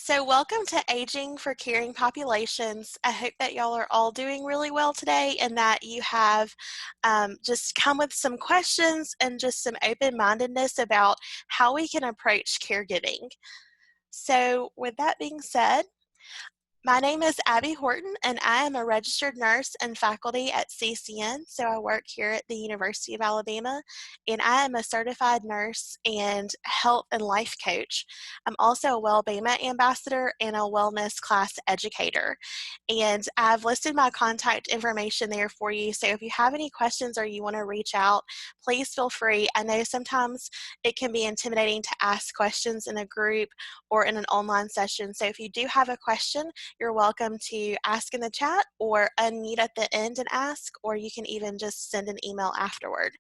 So welcome to Aging for Caring Populations. I hope that y'all are all doing really well today and that you have just come with some questions and just some open-mindedness about how we can approach caregiving. So with that being said, my name is Abby Horton, and I am a registered nurse and faculty at CCN. So I work here at the University of Alabama, and I am a certified nurse and health and life coach. I'm also a Wellbeing ambassador and a wellness class educator. And I've listed my contact information there for you. So if you have any questions or you want to reach out, please feel free. I know sometimes it can be intimidating to ask questions in a group or in an online session. So if you do have a question, you're welcome to ask in the chat or unmute at the end and ask, or you can even just send an email afterward.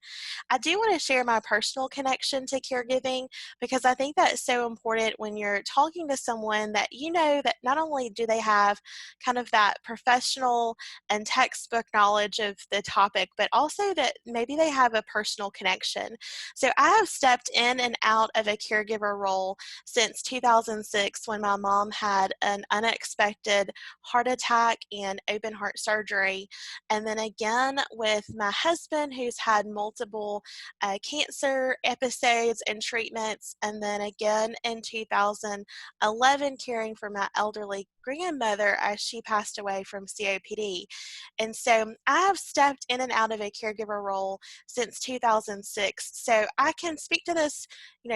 I do want to share my personal connection to caregiving because I think that it's so important when you're talking to someone that you know that not only do they have kind of that professional and textbook knowledge of the topic, but also that maybe they have a personal connection. So I have stepped in and out of a caregiver role since 2006 when my mom had an unexpected heart attack and open heart surgery. And then again with my husband, who's had multiple cancer episodes and treatments. And then again in 2011, caring for my elderly grandmother as she passed away from COPD. And so I have stepped in and out of a caregiver role since 2006. So I can speak to this,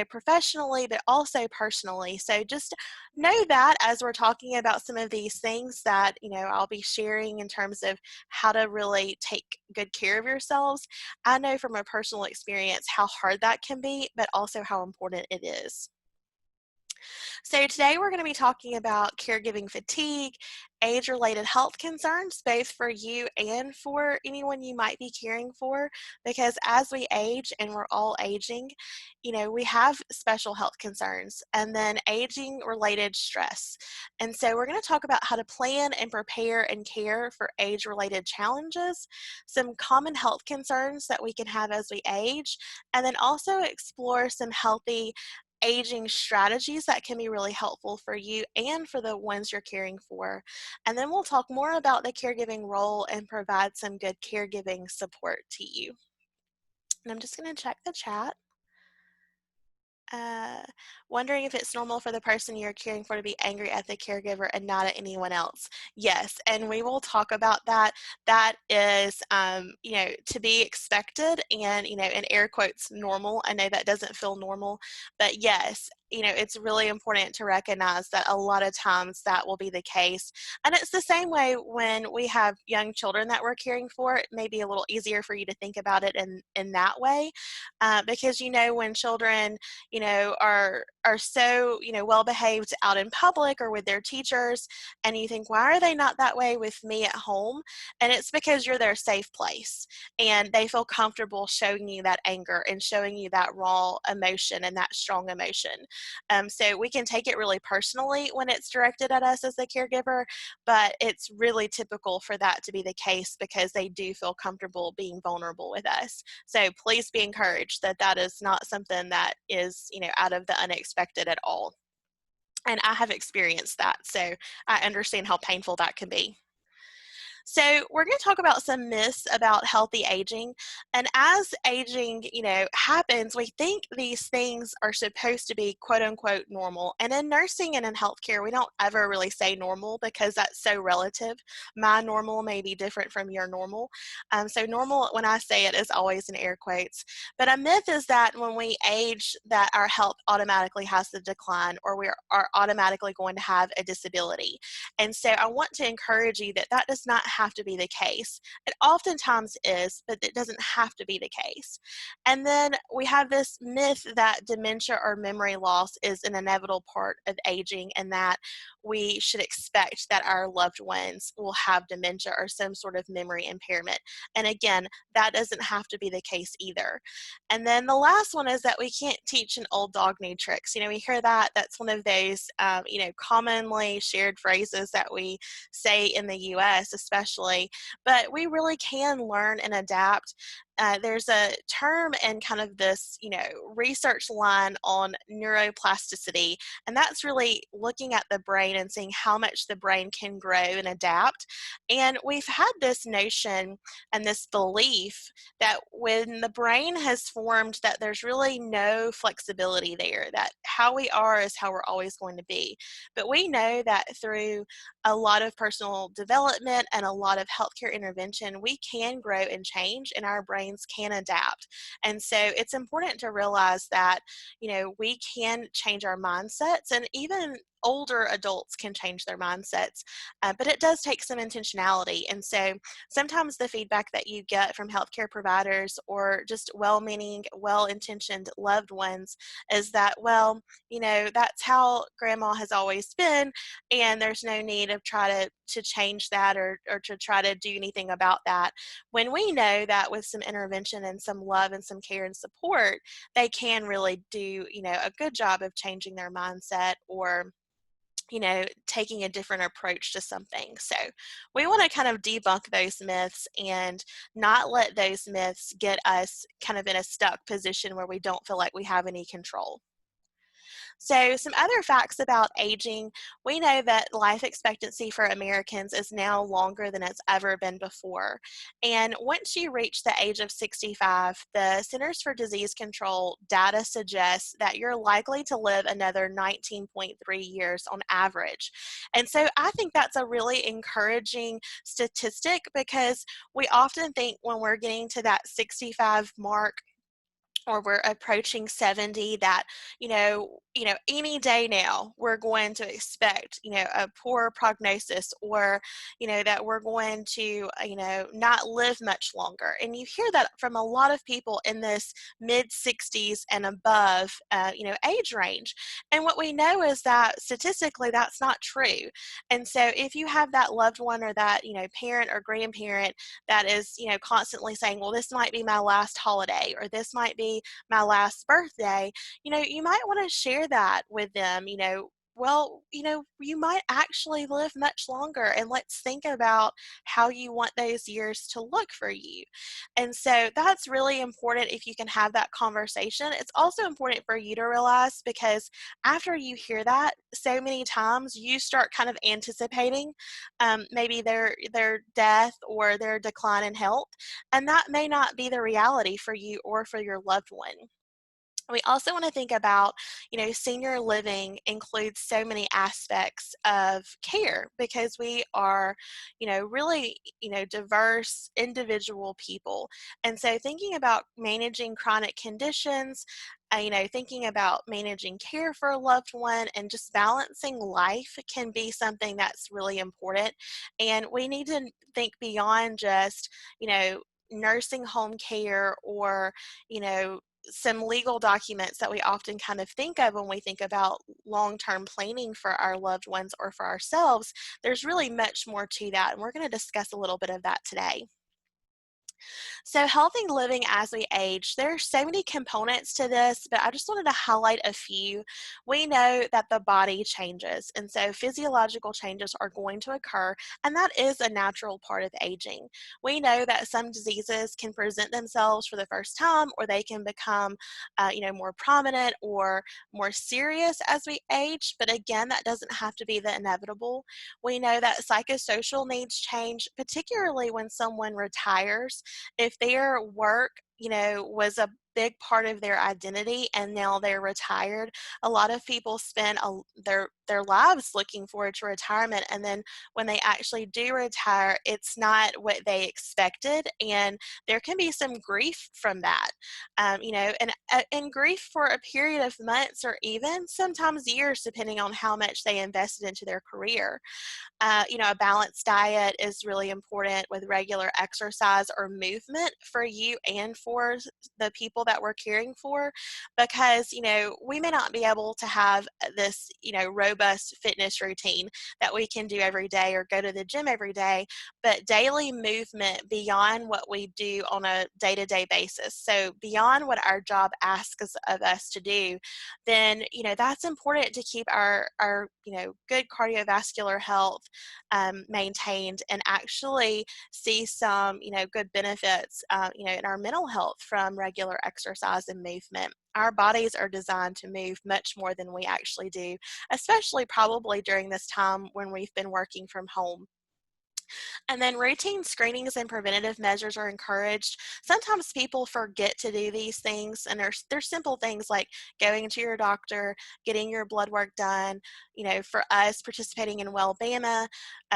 professionally, but also personally. So just know that as we're talking about some of these things that, I'll be sharing in terms of how to really take good care of yourselves, I know from a personal experience how hard that can be, but also how important it is. So today we're going to be talking about caregiving fatigue, age-related health concerns, both for you and for anyone you might be caring for, because as we age, and we're all aging, we have special health concerns and then aging-related stress. And so we're going to talk about how to plan and prepare and care for age-related challenges, some common health concerns that we can have as we age, and then also explore some healthy aging strategies that can be really helpful for you and for the ones you're caring for. And then we'll talk more about the caregiving role and provide some good caregiving support to you. And I'm just going to check the chat. Wondering if it's normal for the person you're caring for to be angry at the caregiver and not at anyone else. Yes, and we will talk about that. That is, to be expected and, in air quotes, normal. I know that doesn't feel normal, but yes, it's really important to recognize that a lot of times that will be the case. And it's the same way when we have young children that we're caring for. It may be a little easier for you to think about it in that way because, when children, are so, well behaved out in public or with their teachers, and you think, why are they not that way with me at home? And it's because you're their safe place and they feel comfortable showing you that anger and showing you that raw emotion and that strong emotion. So we can take it really personally when it's directed at us as the caregiver, but it's really typical for that to be the case because they do feel comfortable being vulnerable with us. So please be encouraged that that is not something that is, out of the unexpected at all. And I have experienced that, so I understand how painful that can be. So we're going to talk about some myths about healthy aging. And as aging, happens, we think these things are supposed to be quote unquote normal. And in nursing and in healthcare, we don't ever really say normal because that's so relative. My normal may be different from your normal. So normal, when I say it, is always in air quotes. But a myth is that when we age, that our health automatically has to decline or we are automatically going to have a disability. And so I want to encourage you that that does not have to be the case. It oftentimes is, but it doesn't have to be the case. And then we have this myth that dementia or memory loss is an inevitable part of aging and that we should expect that our loved ones will have dementia or some sort of memory impairment. And again, that doesn't have to be the case either. And then the last one is that we can't teach an old dog new tricks. We hear that. That's one of those, commonly shared phrases that we say in the U.S. especially, but we really can learn and adapt. there's a term in kind of this, research line on neuroplasticity, and that's really looking at the brain and seeing how much the brain can grow and adapt. And we've had this notion and this belief that when the brain has formed, that there's really no flexibility there, that how we are is how we're always going to be. But we know that through a lot of personal development and a lot of healthcare intervention, we can grow and change, and our brains can adapt. And so it's important to realize that, we can change our mindsets, and even older adults can change their mindsets, but it does take some intentionality. And so sometimes the feedback that you get from healthcare providers or just well-meaning, well-intentioned loved ones is that, well, that's how grandma has always been, and there's no need of try to change that, or to try to do anything about that. When we know that with some intervention and some love and some care and support, they can really do, a good job of changing their mindset, or taking a different approach to something. So we want to kind of debunk those myths and not let those myths get us kind of in a stuck position where we don't feel like we have any control. So some other facts about aging: we know that life expectancy for Americans is now longer than it's ever been before. And once you reach the age of 65, the Centers for Disease Control data suggests that you're likely to live another 19.3 years on average. And so I think that's a really encouraging statistic, because we often think when we're getting to that 65 mark, or we're approaching 70, that any day now we're going to expect a poor prognosis, or that we're going to not live much longer. And you hear that from a lot of people in this mid 60s and above age range. And what we know is that statistically that's not true. And so if you have that loved one, or that parent or grandparent that is constantly saying, well, this might be my last holiday, or this might be my last birthday, you might want to share that with them. Well, you might actually live much longer, and let's think about how you want those years to look for you. And so that's really important if you can have that conversation. It's also important for you to realize, because after you hear that so many times, you start kind of anticipating maybe their death or their decline in health, and that may not be the reality for you or for your loved one. We also want to think about, senior living includes so many aspects of care, because we are, really, diverse individual people. And so thinking about managing chronic conditions, thinking about managing care for a loved one, and just balancing life can be something that's really important. And we need to think beyond just, nursing home care, or, some legal documents that we often kind of think of when we think about long-term planning for our loved ones or for ourselves. There's really much more to that, and we're going to discuss a little bit of that today. So healthy living as we age, there are so many components to this, but I just wanted to highlight a few. We know that the body changes, and so physiological changes are going to occur, and that is a natural part of aging. We know that some diseases can present themselves for the first time, or they can become, more prominent or more serious as we age, but again, that doesn't have to be the inevitable. We know that psychosocial needs change, particularly when someone retires. If their work, was a big part of their identity and now they're retired, a lot of people spend their lives looking forward to retirement, and then when they actually do retire, it's not what they expected, and there can be some grief from that. And grief for a period of months, or even sometimes years, depending on how much they invested into their career. A balanced diet is really important, with regular exercise or movement for you and for the people people that we're caring for, because, we may not be able to have this, robust fitness routine that we can do every day or go to the gym every day, but daily movement beyond what we do on a day-to-day basis, so beyond what our job asks of us to do, then, that's important to keep our good cardiovascular health maintained, and actually see some, good benefits, in our mental health from regular exercise and movement. Our bodies are designed to move much more than we actually do, especially probably during this time when we've been working from home. And then routine screenings and preventative measures are encouraged. Sometimes people forget to do these things, and there's simple things like going to your doctor, getting your blood work done. For us, participating in Wellbama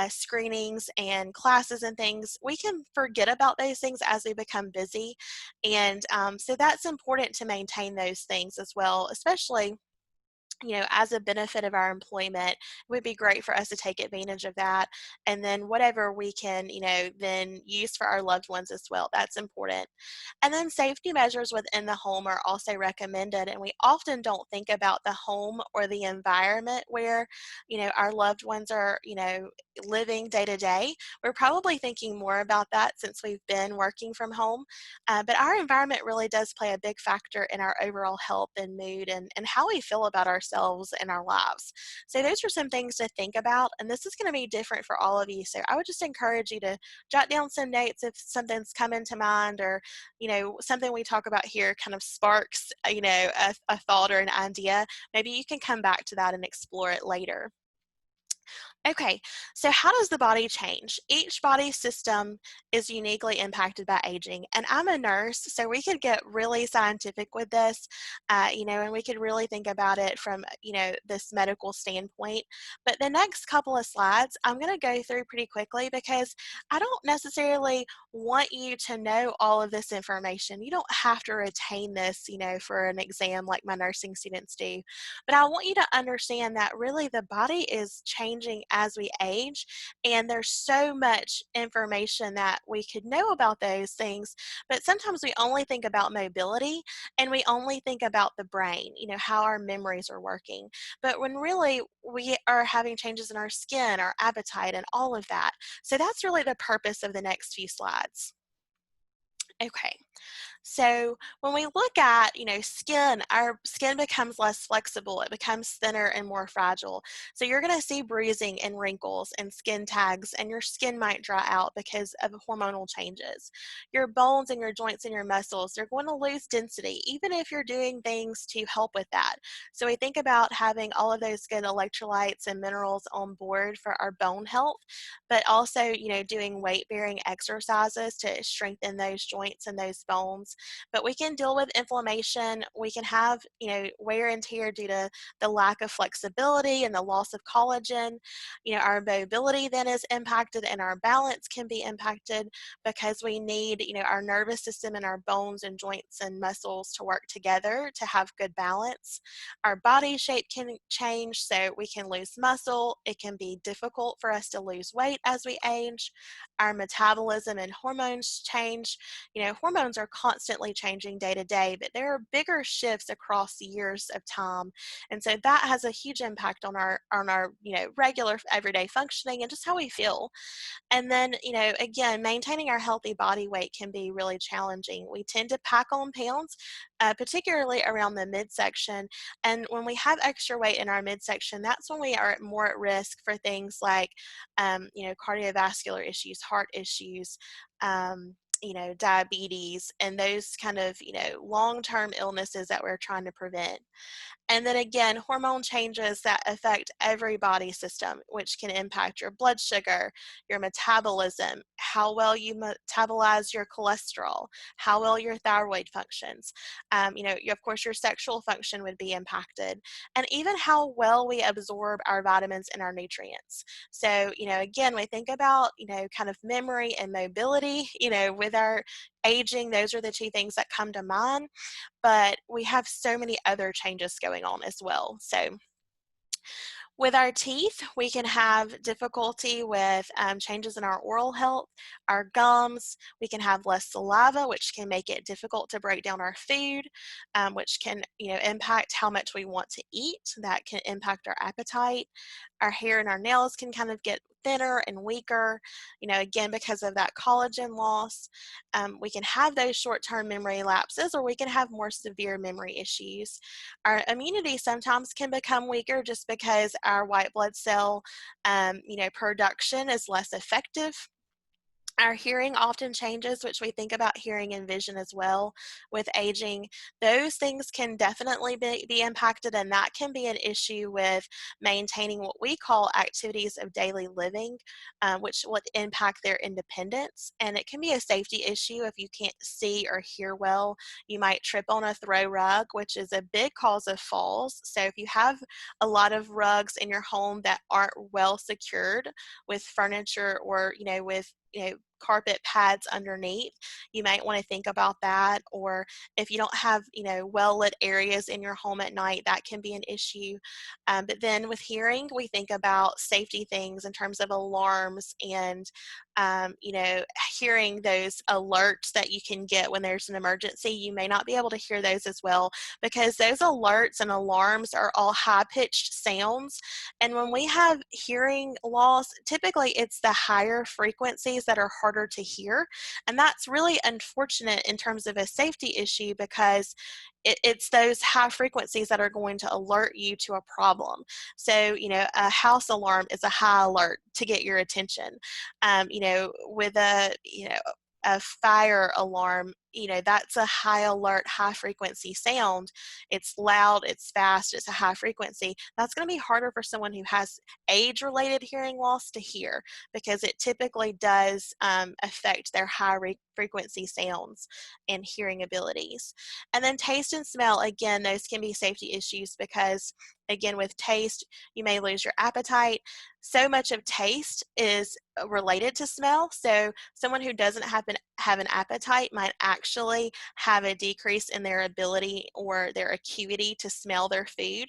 screenings and classes and things, we can forget about those things as we become busy. And so that's important to maintain those things as well, especially as a benefit of our employment. It would be great for us to take advantage of that. And then whatever we can, then use for our loved ones as well. That's important. And then safety measures within the home are also recommended. And we often don't think about the home or the environment where, our loved ones are, living day to day. We're probably thinking more about that since we've been working from home. But our environment really does play a big factor in our overall health and mood, and how we feel about ourselves and our lives. So those are some things to think about, and this is going to be different for all of you. So I would just encourage you to jot down some notes if something's come into mind, or something we talk about here kind of sparks a thought or an idea. Maybe you can come back to that and explore it later. Okay, so how does the body change? Each body system is uniquely impacted by aging. And I'm a nurse, so we could get really scientific with this, and we could really think about it from, this medical standpoint. But the next couple of slides, I'm going to go through pretty quickly because I don't necessarily want you to know all of this information. You don't have to retain this, for an exam like my nursing students do. But I want you to understand that really the body is changing as we age, and there's so much information that we could know about those things, but sometimes we only think about mobility and we only think about the brain, how our memories are working. But when really we are having changes in our skin, our appetite, and all of that. So that's really the purpose of the next few slides. Okay. So when we look at, skin, our skin becomes less flexible. It becomes thinner and more fragile. So you're going to see bruising and wrinkles and skin tags, and your skin might dry out because of hormonal changes. Your bones and your joints and your muscles, they're going to lose density, even if you're doing things to help with that. So we think about having all of those good electrolytes and minerals on board for our bone health, but also, doing weight-bearing exercises to strengthen those joints and those bones. But we can deal with inflammation. We can have, wear and tear due to the lack of flexibility and the loss of collagen. Our mobility then is impacted, and our balance can be impacted because we need, our nervous system and our bones and joints and muscles to work together to have good balance. Our body shape can change, so we can lose muscle. It can be difficult for us to lose weight as we age. Our metabolism and hormones change. Hormones are constantly changing day to day, but there are bigger shifts across years of time. And so that has a huge impact on our regular everyday functioning and just how we feel. And then, again, maintaining our healthy body weight can be really challenging. We tend to pack on pounds, particularly around the midsection. And when we have extra weight in our midsection, that's when we are more at risk for things like, cardiovascular issues, heart issues, diabetes, and those kind of, long-term illnesses that we're trying to prevent. And then again, hormone changes that affect every body system, which can impact your blood sugar, your metabolism, how well you metabolize your cholesterol, how well your thyroid functions. Of course, your sexual function would be impacted, and even how well we absorb our vitamins and our nutrients. So, again, we think about, kind of memory and mobility, with our aging, those are the two things that come to mind, but we have so many other changes going on as well. So With our teeth, we can have difficulty with changes in our oral health, our gums. We can have less saliva, which can make it difficult to break down our food, which can, impact how much we want to eat. That can impact our appetite. Our hair and our nails can kind of get thinner and weaker, again, because of that collagen loss. We can have those short-term memory lapses, or we can have more severe memory issues. Our immunity sometimes can become weaker just because our white blood cell, production is less effective. Our hearing often changes, which we think about hearing and vision as well with aging. Those things can definitely be impacted, and that can be an issue with maintaining what we call activities of daily living, which would impact their independence. And it can be a safety issue if you can't see or hear well. You might trip on a throw rug, which is a big cause of falls. So if you have a lot of rugs in your home that aren't well secured with furniture, or with carpet pads underneath, you might want to think about that. Or if you don't have well lit areas in your home at night, that can be an issue. But then with hearing, we think about safety things in terms of alarms, and hearing those alerts that you can get when there's an emergency. You may not be able to hear those as well, because those alerts and alarms are all high-pitched sounds. And when we have hearing loss, typically it's the higher frequencies that are harder to hear. And that's really unfortunate in terms of a safety issue, because it's those high frequencies that are going to alert you to a problem. So, a house alarm is a high alert to get your attention. With a fire alarm, that's a high alert, high frequency sound. It's loud, it's fast, it's a high frequency. That's going to be harder for someone who has age-related hearing loss to hear, because it typically does affect their high frequency sounds and hearing abilities. And then taste and smell, again, those can be safety issues, because again, with taste, you may lose your appetite. So much of taste is related to smell. So someone who doesn't have an appetite might actually have a decrease in their ability or their acuity to smell their food.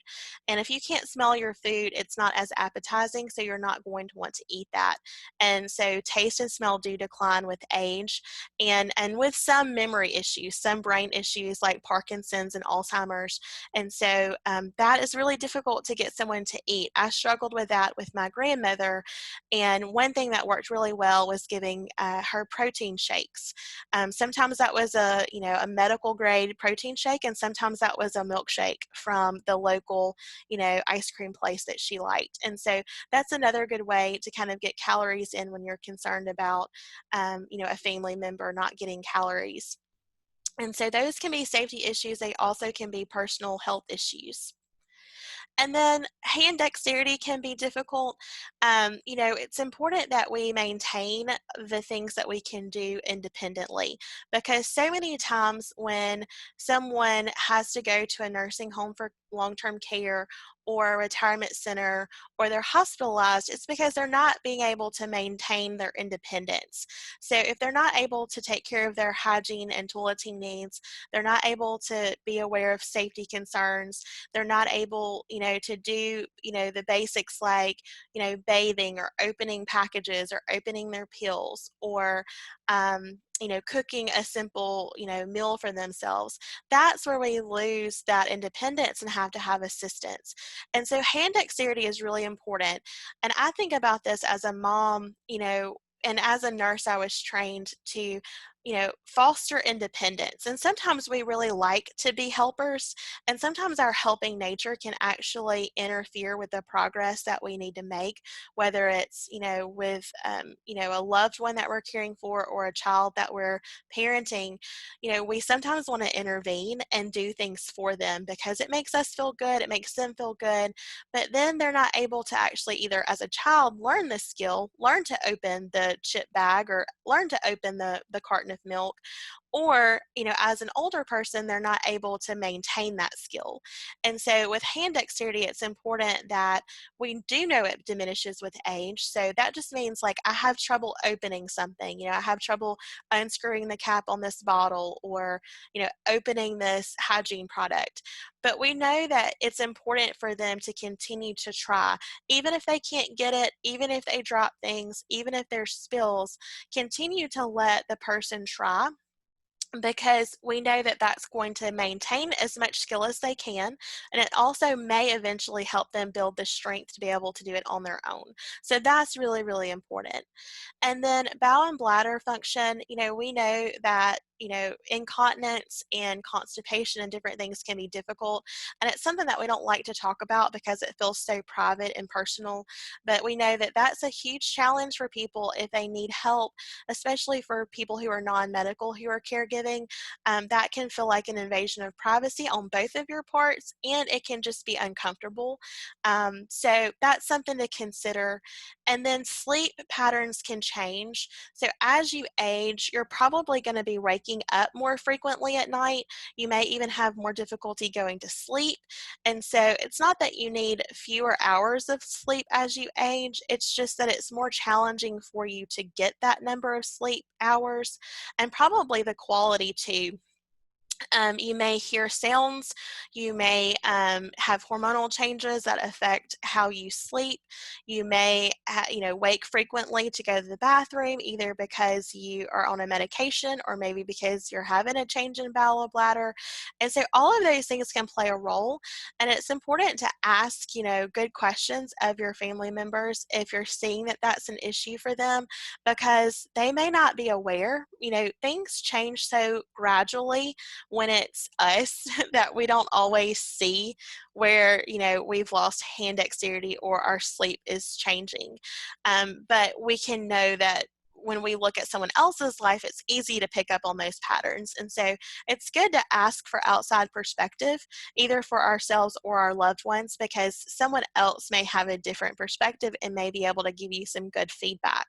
And if you can't smell your food, it's not as appetizing, so you're not going to want to eat that. And so taste and smell do decline with age, and with some memory issues, some brain issues like Parkinson's and Alzheimer's. And so that is really difficult to get someone to eat. I struggled with that with my grandmother, and one thing that worked really well was giving her protein shakes. Sometimes that was a medical grade protein shake, and sometimes that was a milkshake from the local ice cream place that she liked. And so that's another good way to kind of get calories in when you're concerned about a family member not getting calories. And so those can be safety issues. They also can be personal health issues. And then hand dexterity can be difficult. It's important that we maintain the things that we can do independently, because so many times when someone has to go to a nursing home for long-term care or a retirement center, or they're hospitalized, it's because they're not being able to maintain their independence. So if they're not able to take care of their hygiene and toileting needs, they're not able to be aware of safety concerns, they're not able, to do, the basics like, bathing or opening packages or opening their pills, or, cooking a simple, meal for themselves. That's where we lose that independence and have to have assistance. And so hand dexterity is really important. And I think about this as a mom, and as a nurse, I was trained to, foster independence. And sometimes we really like to be helpers, and sometimes our helping nature can actually interfere with the progress that we need to make, whether it's, with, a loved one that we're caring for, or a child that we're parenting. We sometimes want to intervene and do things for them because it makes us feel good, it makes them feel good, but then they're not able to actually either as a child learn the skill, learn to open the chip bag, or learn to open the carton of milk, or, as an older person, they're not able to maintain that skill. And so with hand dexterity, it's important that we do know it diminishes with age. So that just means like I have trouble opening something, I have trouble unscrewing the cap on this bottle, or, opening this hygiene product. But we know that it's important for them to continue to try, even if they can't get it, even if they drop things, even if there's spills, continue to let the person try, because we know that that's going to maintain as much skill as they can, and it also may eventually help them build the strength to be able to do it on their own. So that's really, really important. And then bowel and bladder function, we know that, incontinence and constipation and different things can be difficult. And it's something that we don't like to talk about because it feels so private and personal. But we know that that's a huge challenge for people if they need help, especially for people who are non-medical who are caregiving. That can feel like an invasion of privacy on both of your parts, and it can just be uncomfortable. So that's something to consider. And then sleep patterns can change. So as you age, you're probably going to be waking up more frequently at night. You may even have more difficulty going to sleep. And so it's not that you need fewer hours of sleep as you age, it's just that it's more challenging for you to get that number of sleep hours, and probably the quality too. You may hear sounds, you may have hormonal changes that affect how you sleep. You may wake frequently to go to the bathroom, either because you are on a medication or maybe because you're having a change in bowel or bladder. And so all of those things can play a role, and it's important to ask good questions of your family members if you're seeing that that's an issue for them, because they may not be aware. Things change so gradually when it's us that we don't always see where we've lost hand dexterity or our sleep is changing. But we can know that when we look at someone else's life, it's easy to pick up on those patterns. And so it's good to ask for outside perspective, either for ourselves or our loved ones, because someone else may have a different perspective and may be able to give you some good feedback.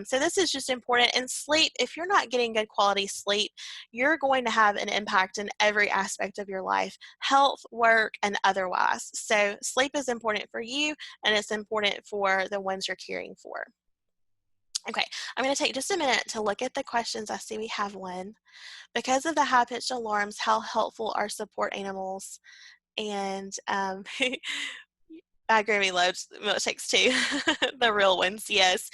So this is just important. And sleep, if you're not getting good quality sleep, you're going to have an impact in every aspect of your life, health, work, and otherwise. So sleep is important for you, and it's important for the ones you're caring for. Okay, I'm going to take just a minute to look at the questions. I see we have one. Because of the high-pitched alarms, how helpful are support animals? And I Grammy loves milkshakes too, the real ones, yes.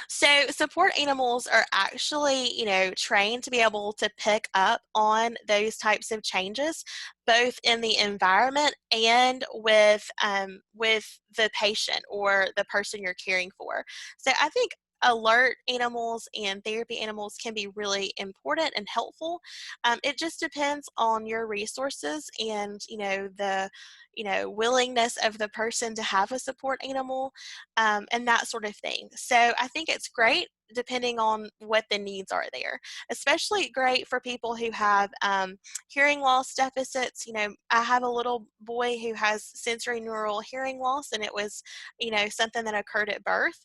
So support animals are actually, trained to be able to pick up on those types of changes, both in the environment and with the patient or the person you're caring for. So I think alert animals and therapy animals can be really important and helpful. It just depends on your resources and the willingness of the person to have a support animal, and that sort of thing. So I think it's great depending on what the needs are there, especially great for people who have hearing loss deficits. I have a little boy who has sensory neural hearing loss, and it was, something that occurred at birth.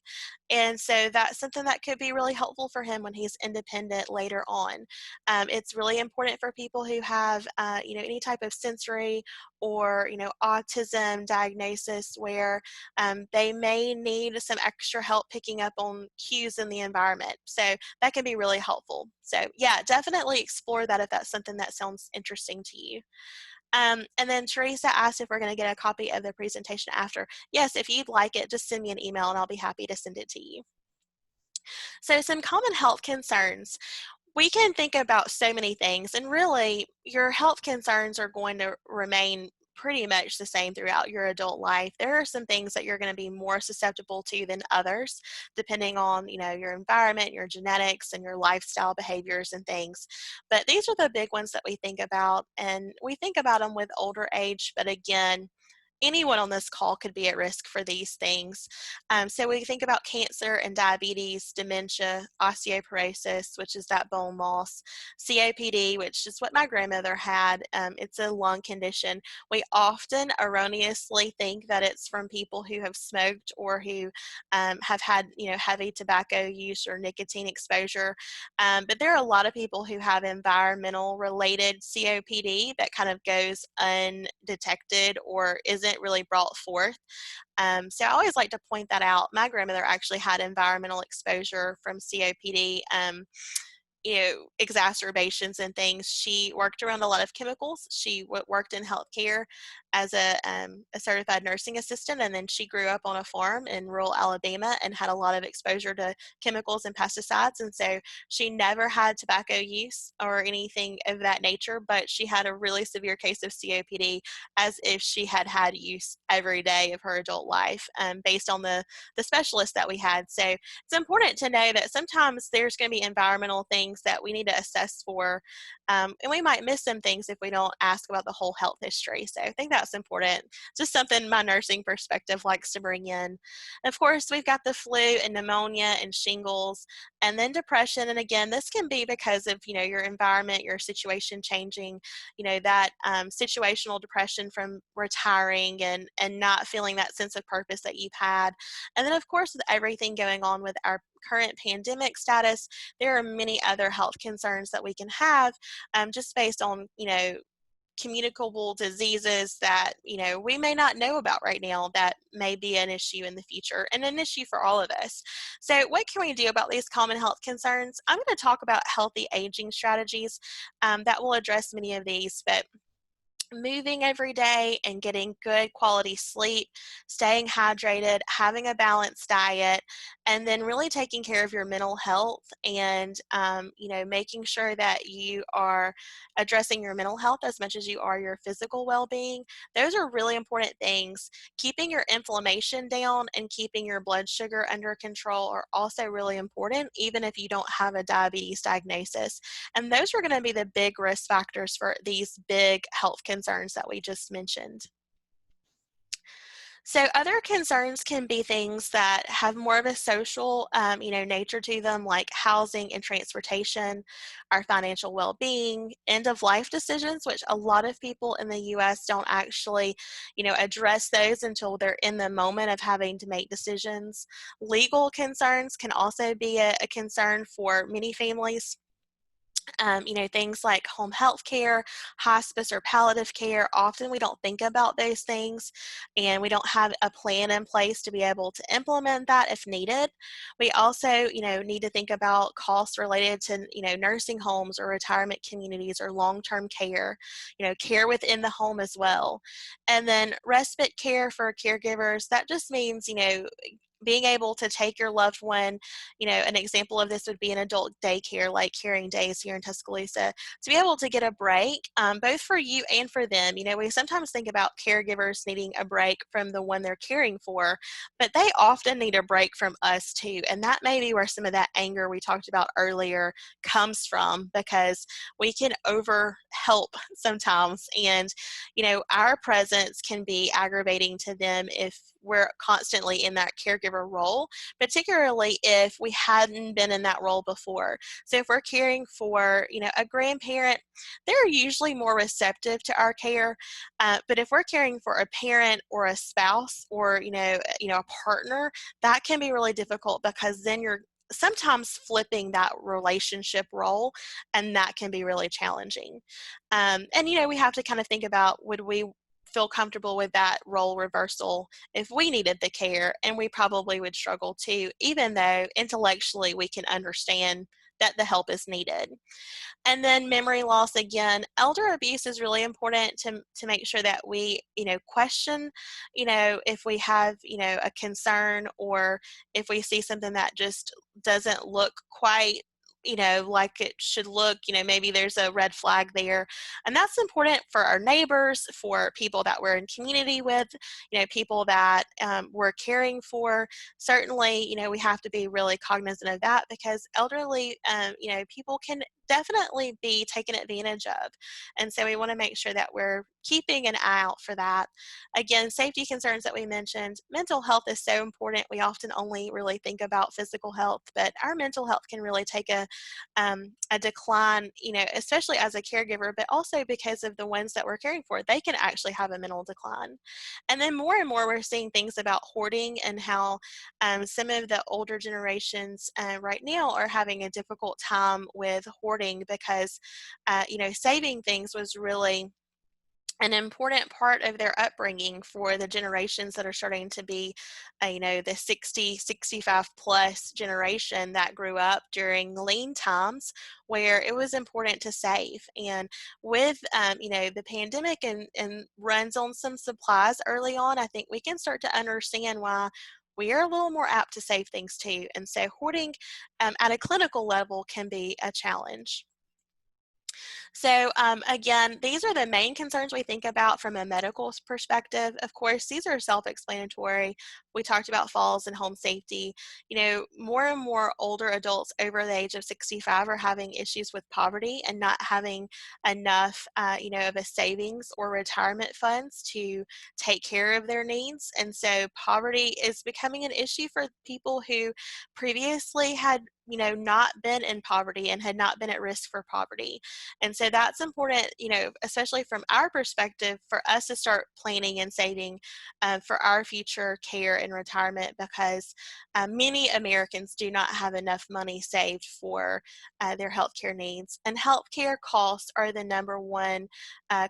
And so that's something that could be really helpful for him when he's independent later on. It's really important for people who have, any type of sensory or autism diagnosis where they may need some extra help picking up on cues in the environment. So that can be really helpful. So yeah, definitely explore that if that's something that sounds interesting to you. And then Teresa asked if we're going to get a copy of the presentation after. Yes, if you'd like it, just send me an email and I'll be happy to send it to you. So some common health concerns. We can think about so many things, and really your health concerns are going to remain pretty much the same throughout your adult life. There are some things that you're going to be more susceptible to than others, depending on your environment, your genetics, and your lifestyle behaviors and things. But these are the big ones that we think about, and we think about them with older age. But again, anyone on this call could be at risk for these things. So we think about cancer and diabetes, dementia, osteoporosis, which is that bone loss, COPD, which is what my grandmother had. It's a lung condition. We often erroneously think that it's from people who have smoked or who have had, heavy tobacco use or nicotine exposure. But there are a lot of people who have environmental related COPD that kind of goes undetected or isn't really brought forth. So I always like to point that out. My grandmother actually had environmental exposure from COPD. Exacerbations and things. She worked around a lot of chemicals. She worked in healthcare as a certified nursing assistant, and then she grew up on a farm in rural Alabama and had a lot of exposure to chemicals and pesticides. And so she never had tobacco use or anything of that nature, but she had a really severe case of COPD as if she had had use every day of her adult life, based on the specialist that we had. So it's important to know that sometimes there's going to be environmental things that we need to assess for, and we might miss some things if we don't ask about the whole health history. So I think that's important. Just something my nursing perspective likes to bring in. Of course, we've got the flu and pneumonia and shingles, and then depression. And again, this can be because of your environment, your situation changing. That situational depression from retiring and not feeling that sense of purpose that you've had. And then, of course, with everything going on with our current pandemic status, there are many other health concerns that we can have, just based on, communicable diseases that, we may not know about right now that may be an issue in the future and an issue for all of us. So what can we do about these common health concerns? I'm going to talk about healthy aging strategies that will address many of these, but moving every day and getting good quality sleep, staying hydrated, having a balanced diet, and then really taking care of your mental health and, making sure that you are addressing your mental health as much as you are your physical well-being. Those are really important things. Keeping your inflammation down and keeping your blood sugar under control are also really important, even if you don't have a diabetes diagnosis. And those are going to be the big risk factors for these big health concerns that we just mentioned. So other concerns can be things that have more of a social, nature to them, like housing and transportation, our financial well-being, end-of-life decisions, which a lot of people in the U.S. don't actually, address those until they're in the moment of having to make decisions. Legal concerns can also be a concern for many families. Things like home health care, hospice, or palliative care. Often we don't think about those things and we don't have a plan in place to be able to implement that if needed. We also, need to think about costs related to, nursing homes or retirement communities or long-term care, care within the home as well. And then respite care for caregivers, that just means, being able to take your loved one, an example of this would be an adult daycare like Caring Days here in Tuscaloosa, to be able to get a break, both for you and for them. We sometimes think about caregivers needing a break from the one they're caring for, but they often need a break from us too. And that may be where some of that anger we talked about earlier comes from, because we can over help sometimes. And, our presence can be aggravating to them if we're constantly in that caregiver role, particularly if we hadn't been in that role before. So if we're caring for, a grandparent, they're usually more receptive to our care. But if we're caring for a parent or a spouse or, a partner, that can be really difficult, because then you're sometimes flipping that relationship role, and that can be really challenging. And, we have to kind of think about, would we feel comfortable with that role reversal if we needed the care? And we probably would struggle too, even though intellectually we can understand that the help is needed. And then memory loss, again, elder abuse is really important to make sure that we, question, if we have, a concern, or if we see something that just doesn't look quite, like it should look, maybe there's a red flag there. And that's important for our neighbors, for people that we're in community with, people that we're caring for. Certainly, we have to be really cognizant of that, because elderly, people can definitely be taken advantage of. And so we want to make sure that we're keeping an eye out for that. Again, safety concerns that we mentioned, mental health is so important. We often only really think about physical health, but our mental health can really take a decline, you know, especially as a caregiver, but also because of the ones that we're caring for, they can actually have a mental decline. And then more and more, we're seeing things about hoarding and how some of the older generations right now are having a difficult time with hoarding because, you know, saving things was really an important part of their upbringing for the generations that are starting to be, you know, the 60, 65 plus generation that grew up during lean times where it was important to save. And with, you know, the pandemic and runs on some supplies early on, I think we can start to understand why we are a little more apt to save things too. And so hoarding at a clinical level can be a challenge. So again, these are the main concerns we think about from a medical perspective. Of course, these are self-explanatory. We talked about falls and home safety. You know, more and more older adults over the age of 65 are having issues with poverty and not having enough, you know, of a savings or retirement funds to take care of their needs. And so poverty is becoming an issue for people who previously had, you know, not been in poverty and had not been at risk for poverty. And so that's important, you know, especially from our perspective, for us to start planning and saving for our future care and retirement because many Americans do not have enough money saved for their healthcare needs. And healthcare costs are the number one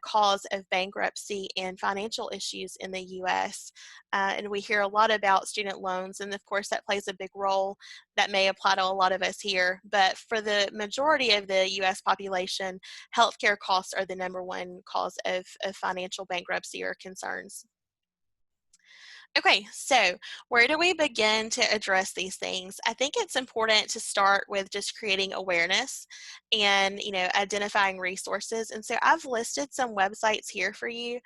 cause of bankruptcy and financial issues in the U.S. And we hear a lot about student loans, and of course, that plays a big role. That may apply to a lot of us here, but for the majority of the U.S. population, healthcare costs are the number one cause of financial bankruptcy or concerns. Okay, so where do we begin to address these things? I think it's important to start with just creating awareness and, you know, identifying resources. And so I've listed some websites here for you.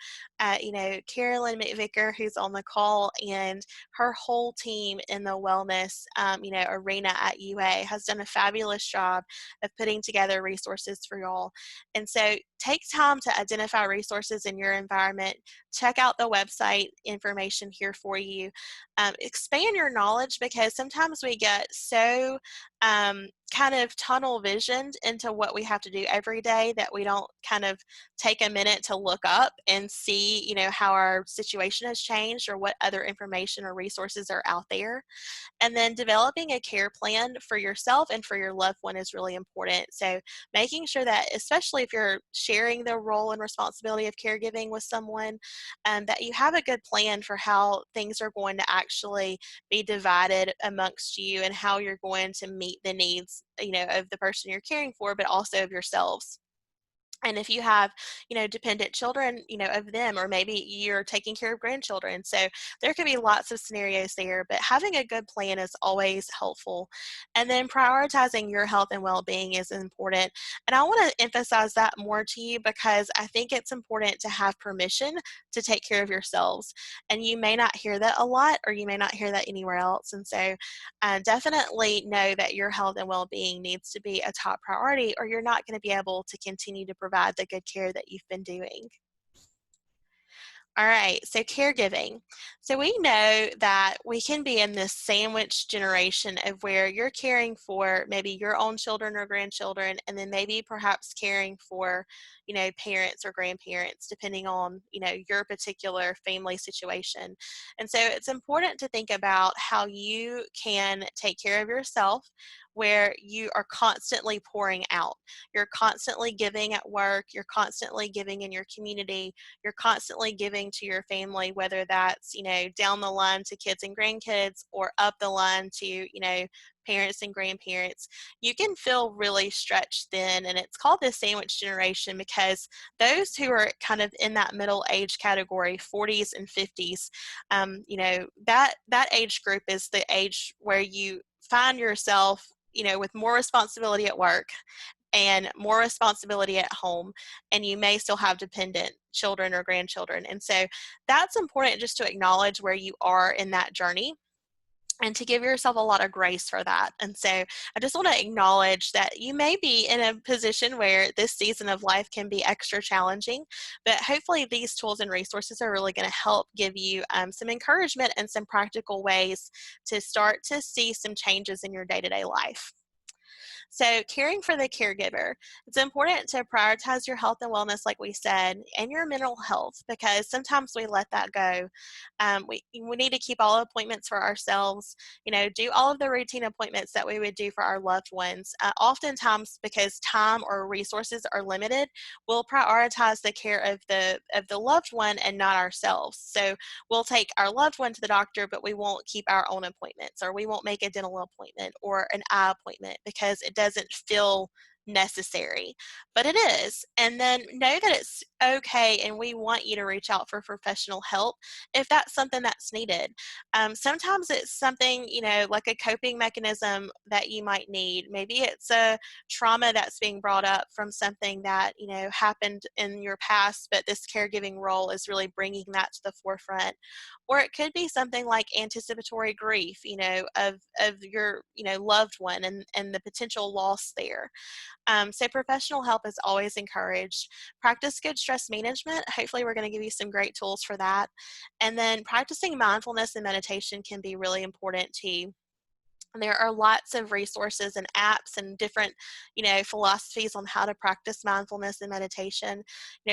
You know, Carolyn McVicker, who's on the call, and her whole team in the wellness, you know, arena at UA has done a fabulous job of putting together resources for y'all. And so take time to identify resources in your environment. Check out the website information here for you. Expand your knowledge because sometimes we get so kind of tunnel visioned into what we have to do every day that we don't kind of take a minute to look up and see, you know, how our situation has changed or what other information or resources are out there. And then developing a care plan for yourself and for your loved one is really important. So making sure that, especially if you're sharing the role and responsibility of caregiving with someone, that you have a good plan for how things are going to actually be divided amongst you and how you're going to meet the needs, you know, of the person you're caring for, but also of yourselves. And if you have, you know, dependent children, you know, of them, or maybe you're taking care of grandchildren. So there could be lots of scenarios there, but having a good plan is always helpful. And then prioritizing your health and well-being is important. And I want to emphasize that more to you because I think it's important to have permission to take care of yourselves. And you may not hear that a lot, or you may not hear that anywhere else. And so definitely know that your health and well-being needs to be a top priority, or you're not going to be able to continue to provide the good care that you've been doing. All right, so caregiving. So we know that we can be in this sandwich generation of where you're caring for maybe your own children or grandchildren, and then maybe perhaps caring for, you know, parents or grandparents, depending on, you know, your particular family situation. And so it's important to think about how you can take care of yourself where you are constantly pouring out. You're constantly giving at work, you're constantly giving in your community, you're constantly giving to your family, whether that's, you know, down the line to kids and grandkids or up the line to, you know, parents and grandparents. You can feel really stretched thin, and it's called the sandwich generation because those who are kind of in that middle age category, 40s and 50s, you know, that age group is the age where you find yourself, you know, with more responsibility at work and more responsibility at home, and you may still have dependent children or grandchildren. And so that's important just to acknowledge where you are in that journey. and to give yourself a lot of grace for that. And so I just want to acknowledge that you may be in a position where this season of life can be extra challenging, but hopefully these tools and resources are really going to help give you some encouragement and some practical ways to start to see some changes in your day-to-day life. So, caring for the caregiver, it's important to prioritize your health and wellness, like we said, and your mental health, because sometimes we let that go. We need to keep all appointments for ourselves, do all of the routine appointments that we would do for our loved ones. Oftentimes, because time or resources are limited, we'll prioritize the care of the loved one and not ourselves. So, we'll take our loved one to the doctor, but we won't keep our own appointments, or we won't make a dental appointment or an eye appointment because it doesn't feel necessary, but it is. And then know that it's okay, and we want you to reach out for professional help if that's something that's needed. Sometimes it's something, like a coping mechanism that you might need. Maybe it's a trauma that's being brought up from something that, happened in your past, but this caregiving role is really bringing that to the forefront. Or it could be something like anticipatory grief, of your, loved one, and the potential loss there. So professional help is always encouraged. Practice good stress management. Hopefully we're going to give you some great tools for that. And then practicing mindfulness and meditation can be really important too. There are lots of resources and apps and different, philosophies on how to practice mindfulness and meditation.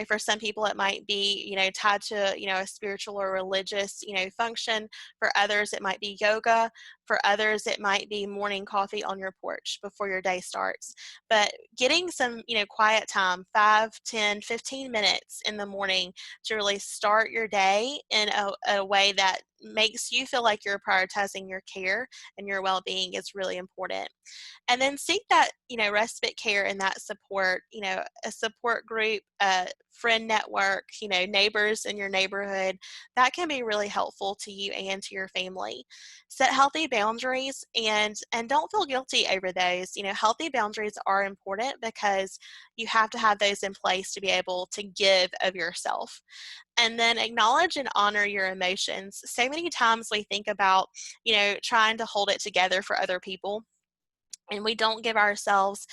For some people it might be, tied to, a spiritual or religious, function. For others it might be yoga. For others it might be morning coffee on your porch before your day starts. But getting some, quiet time, 5, 10, 15 minutes in the morning to really start your day in a way that makes you feel like you're prioritizing your care and your well-being is really important. And then seek that, respite care and that support, a support group, a friend network, neighbors in your neighborhood. That can be really helpful to you and to your family. Set healthy boundaries, and don't feel guilty over those. Healthy boundaries are important because you have to have those in place to be able to give of yourself. And then acknowledge and honor your emotions. So many times we think about, trying to hold it together for other people, and we don't give ourselves,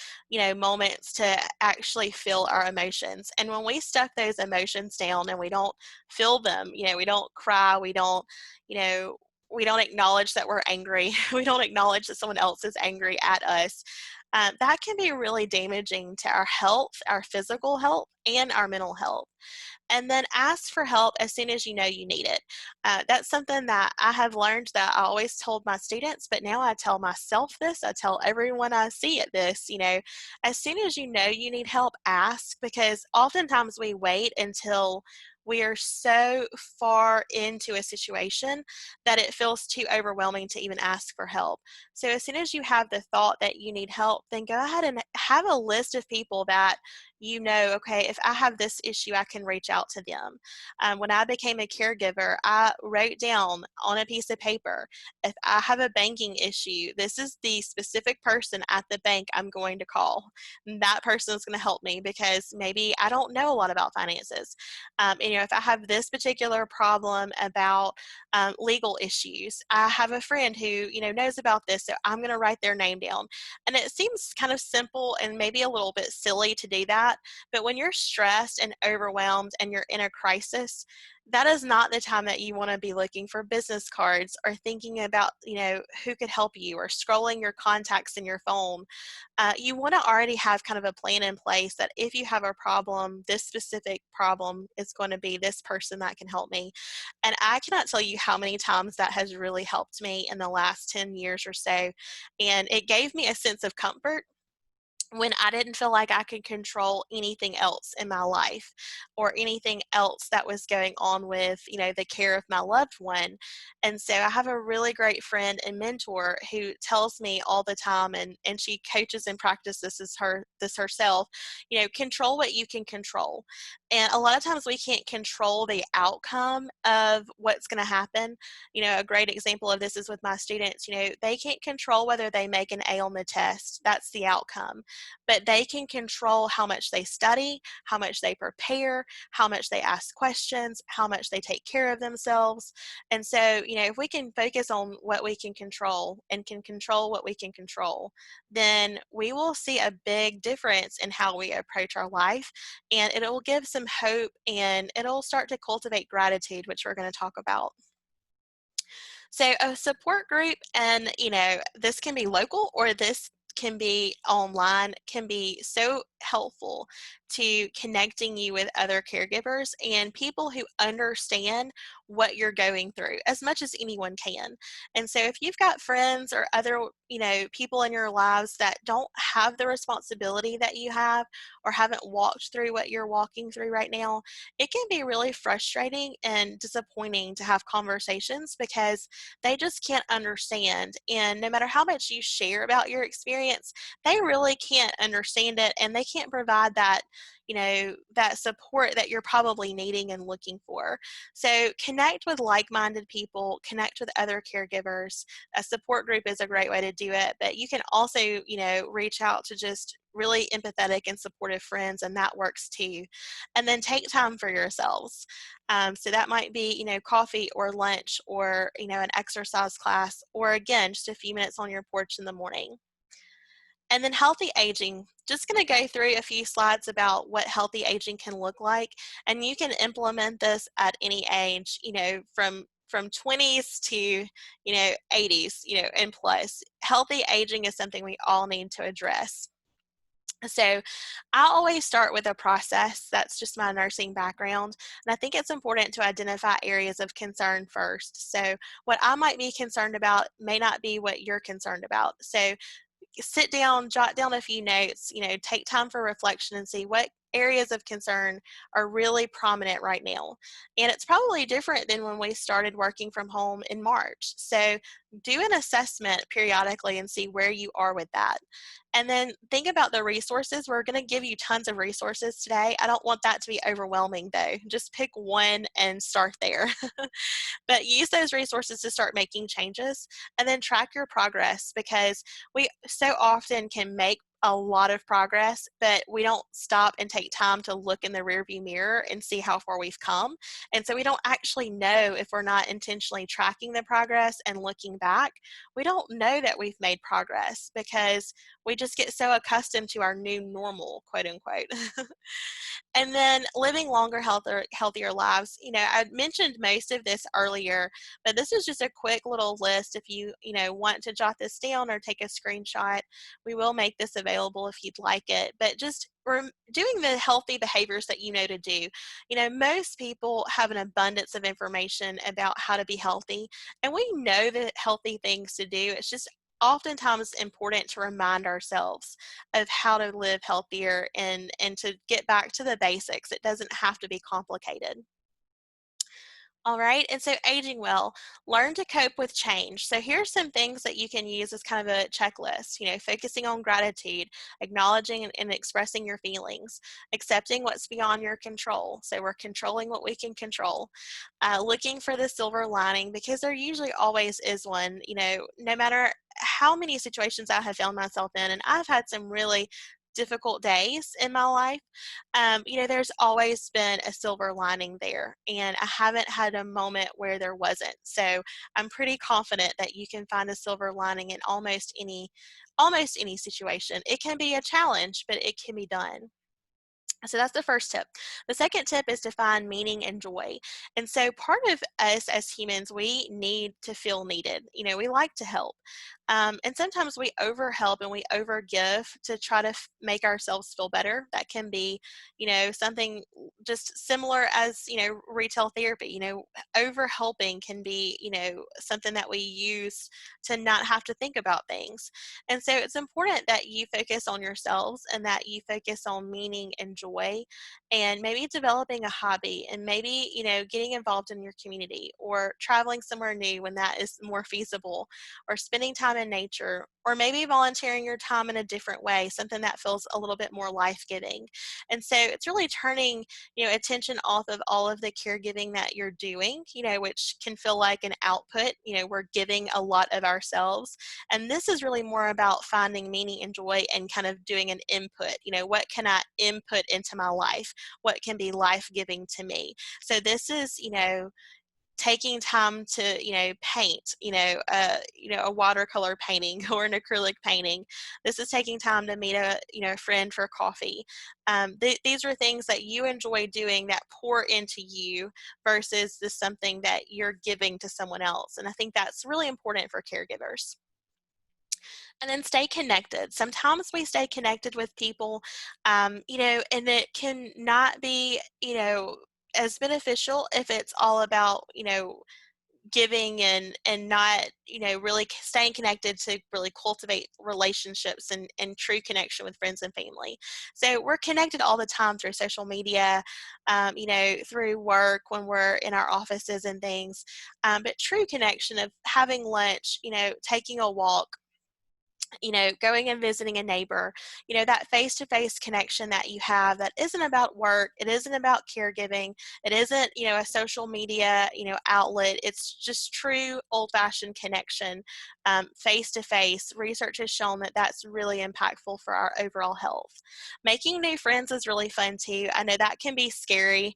moments to actually feel our emotions. And when we stuff those emotions down and we don't feel them, we don't cry, you know, we don't acknowledge that we're angry, we don't acknowledge that someone else is angry at us, that can be really damaging to our health, our physical health, and our mental health. And then ask for help as soon as you know you need it. That's something that I have learned that I always told my students, but now I tell myself this, I tell everyone I see at this, as soon as you know you need help, ask, because oftentimes we wait until we are so far into a situation that it feels too overwhelming to even ask for help. So as soon as you have the thought that you need help, then go ahead and have a list of people that okay, if I have this issue, I can reach out to them. When I became a caregiver, I wrote down on a piece of paper, if I have a banking issue, this is the specific person at the bank I'm going to call. And that person is going to help me because maybe I don't know a lot about finances. If I have this particular problem about legal issues, I have a friend who, knows about this, so I'm going to write their name down. And it seems kind of simple and maybe a little bit silly to do that, but when you're stressed and overwhelmed and you're in a crisis, that is not the time that you want to be looking for business cards or thinking about, who could help you, or scrolling your contacts in your phone. You want to already have kind of a plan in place that if you have a problem, this specific problem is going to be this person that can help me. And I cannot tell you how many times that has really helped me in the last 10 years or so. And it gave me a sense of comfort when I didn't feel like I could control anything else in my life, or anything else that was going on with, the care of my loved one. And so I have a really great friend and mentor who tells me all the time, and she coaches and practices this herself, control what you can control. And a lot of times we can't control the outcome of what's going to happen. A great example of this is with my students. They can't control whether they make an A on the test. That's the outcome. but they can control how much they study, how much they prepare, how much they ask questions, how much they take care of themselves. And so, if we can focus on what we can control and can control what we can control, then we will see a big difference in how we approach our life, and it'll give some hope, and it'll start to cultivate gratitude, which we're going to talk about. So a support group, and this can be local or this can be online, can be so helpful to connecting you with other caregivers and people who understand what you're going through as much as anyone can. And so if you've got friends or other, people in your lives that don't have the responsibility that you have or haven't walked through what you're walking through right now, it can be really frustrating and disappointing to have conversations because they just can't understand. And no matter how much you share about your experience, they really can't understand it, and they can't provide that, that support that you're probably needing and looking for. So connect with like-minded people, connect with other caregivers. A support group is a great way to do it, but you can also, reach out to just really empathetic and supportive friends, and that works too. And then take time for yourselves. So that might be, coffee or lunch or, an exercise class, or again, just a few minutes on your porch in the morning. And then healthy aging, just going to go through a few slides about what healthy aging can look like. And you can implement this at any age, from 20s to, 80s, and plus. Healthy aging is something we all need to address. So I always start with a process. That's just my nursing background. And I think it's important to identify areas of concern first. So what I might be concerned about may not be what you're concerned about. So sit down, jot down a few notes, take time for reflection and see what areas of concern are really prominent right now. And it's probably different than when we started working from home in March. So do an assessment periodically and see where you are with that. And then think about the resources. We're going to give you tons of resources today. I don't want that to be overwhelming though. Just pick one and start there. But use those resources to start making changes, and then track your progress, because we so often can make a lot of progress, but we don't stop and take time to look in the rearview mirror and see how far we've come. And so we don't actually know, if we're not intentionally tracking the progress and looking back, we don't know that we've made progress because we just get so accustomed to our new normal, quote unquote. And then living longer, healthier lives. I mentioned most of this earlier, but this is just a quick little list. If you, want to jot this down or take a screenshot, we will make this available if you'd like it. But just doing the healthy behaviors that you know to do. Most people have an abundance of information about how to be healthy, and we know the healthy things to do. It's just oftentimes important to remind ourselves of how to live healthier and to get back to the basics. It doesn't have to be complicated. All right, and so aging well, learn to cope with change. So here's some things that you can use as kind of a checklist, focusing on gratitude, acknowledging and expressing your feelings, accepting what's beyond your control. So we're controlling what we can control, looking for the silver lining, because there usually always is one, no matter how many situations I have found myself in, and I've had some really difficult days in my life, there's always been a silver lining there, and I haven't had a moment where there wasn't. So I'm pretty confident that you can find a silver lining in almost any situation. It can be a challenge, but it can be done. So that's the first tip. The second tip is to find meaning and joy. And so part of us as humans, we need to feel needed. We like to help. And sometimes we overhelp and we overgive to try to make ourselves feel better. That can be, something just similar as, retail therapy. Overhelping can be, something that we use to not have to think about things. And so it's important that you focus on yourselves and that you focus on meaning and joy, and maybe developing a hobby, and maybe, getting involved in your community or traveling somewhere new when that is more feasible, or spending time time in nature, or maybe volunteering your time in a different way, something that feels a little bit more life-giving. And so it's really turning, attention off of all of the caregiving that you're doing, which can feel like an output. We're giving a lot of ourselves. And this is really more about finding meaning and joy and kind of doing an input. What can I input into my life? What can be life-giving to me? So this is, taking time to paint a watercolor painting or an acrylic painting. This is taking time to meet a friend for coffee. These are things that you enjoy doing that pour into you versus this something that you're giving to someone else. And I think that's really important for caregivers. And then stay connected. Sometimes we stay connected with people, and it can not be, as beneficial if it's all about, giving and not, really staying connected to really cultivate relationships and true connection with friends and family. So we're connected all the time through social media, through work when we're in our offices and things. But true connection of having lunch, taking a walk, going and visiting a neighbor, that face-to-face connection that you have that isn't about work, it isn't about caregiving, it isn't, a social media, outlet. It's just true old-fashioned connection, face-to-face. Research has shown that that's really impactful for our overall health. Making new friends is really fun too. I know that can be scary